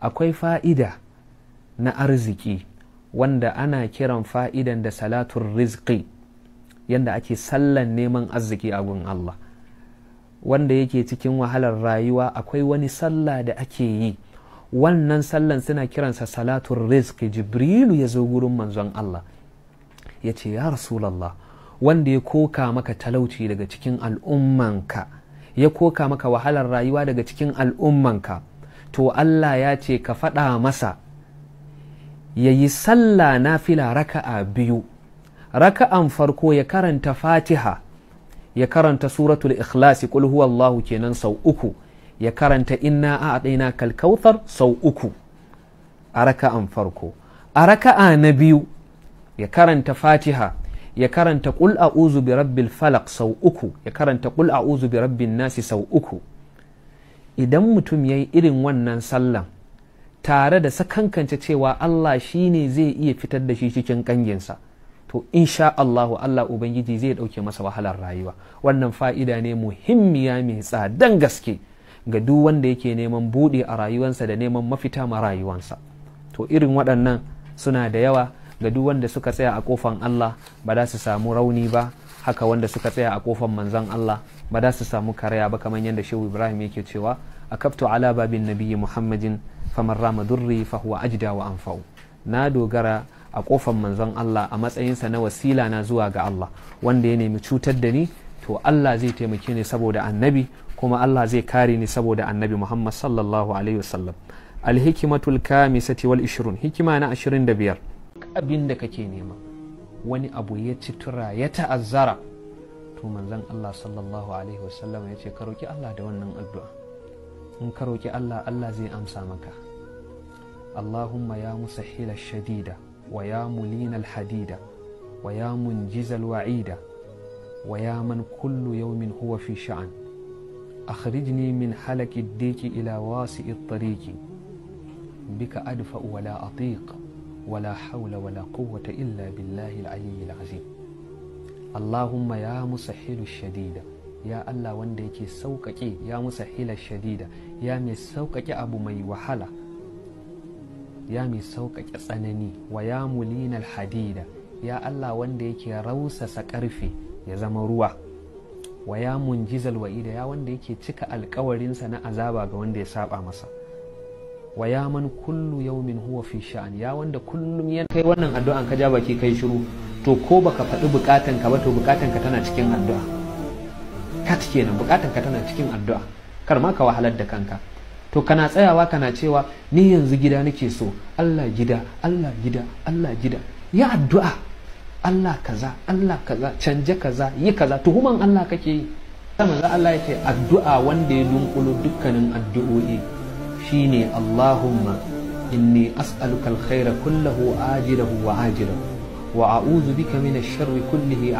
akwai fa'ida na arziki wanda ana kiran fa'idan da salatun rizqi, yanda ake sallan neman arziki a gun Allah. Wanda yake cikin wahalar rayuwa akwai wani sallah da ake yi, wannan sallan suna kiransa salatun rizqi. Jibrilu ya zo gurin manzon Allah ya ce, ya Rasulallah, wanda ya koka maka talauci daga cikin al'ummanka, ya koka maka wahalar rayuwa daga cikin al'ummanka, to Allah ya ce ka faɗa masa ya yi sallah nafila raka'a biyu. Raka'an farko ya karanta Fatiha, ya karanta suratul ikhlasi qul huwallahu kenan sau uku, ya karanta inna a'tayna kal kautsar sau uku a raka'an farko. A raka'a na biyu ya karanta Fatiha, ya karanta qul a'udhu bi rabbil falaq sau uku, ya karanta qul a'udhu bi rabbin nasi sau uku. Idan mutum yayi irin wannan sallan tare da sakankance cewa Allah shine zai iya fitar da shi cikin kanginsa, to insha Allahu Allah Ubangiji zai ɗauke masa wahalar rayuwa. Wannan fa'ida ne muhimmiya mai tsadan gaske ga duk wanda yake neman buɗe a rayuwansa da neman mafita ma rayuwansa. To irin waɗannan suna da yawa ga duk wanda suka tsaya a ƙofan Allah ba za su samu rauni ba, haka wanda suka tsaya a ƙofan manzon Allah ba za su samu karaya ba, kamar yadda Shehu Ibrahim yake cewa akaftu ala babin nabiyyi Muhammadin faman rama durri fa huwa ajda wa anfa'u. Na dogara a kofar manzon Allah a matsayinsa na wasila na zuwa ga Allah, wanda ya nemi cutar da ni to Allah zai taimake ni saboda annabi, kuma Allah zai kare ni saboda annabi Muhammad sallallahu alaihi wasallam. Alhikimatul kamisati wal 20, hikima na 25. Abin da kake nema wani abu ya ci tura ya ta'azzara, to manzon Allah sallallahu alaihi wasallam ya ce ka roki Allah da wannan addu'a. In ka roki Allah, Allah zai amsa maka. Allahumma ya musahhila shadida ويا ملين الحديد ويا منجز الوعيد ويا من كل يوم هو في شأن أخرجني من حلك الديك إلى واسع الطريق بك أدفأ ولا أطيق ولا حول ولا قوة إلا بالله العلي العظيم. اللهم يا مسهل الشديد، يا الله وندك سوكك، يا مسهل الشديد، يا من سوكك أبو مي وحلا، ya mai sauƙaƙe tsanani. Wa ya mulinal hadida, ya Allah wanda yake rausasa ƙarfe ya zama ruwa. Wa ya munjizal wa'ida, ya wanda yake cika alƙawarinsa na azaba ga wanda ya saba masa. Wa ya man kullu yawmin huwa fi sha'an, ya wanda kullum ya kai wannan addu'an ka ja baki kai shiru, to ko baka faɗi bukatan ka ba to bukatan ka tana cikin addu'a. Kat kenan, bukatan ka tana cikin addu'a, kar ma ka wahalar da kanka. To kana tsayawa kana cewa ni yanzu gida nake so, Allah gida, Allah gida, Allah gida. Ya addu'a, Allah kaza, Allah kaza, canja kaza, yi kaza, tuhuman Allah kake yi. Sama za Allah yake addu'a wanda ya dunkulo dukkanin addu'o'i shine Allahumma inni as'aluka alkhaira kullahu ajilahu wa ajilahu wa a'udhu bika minash sharri kullihi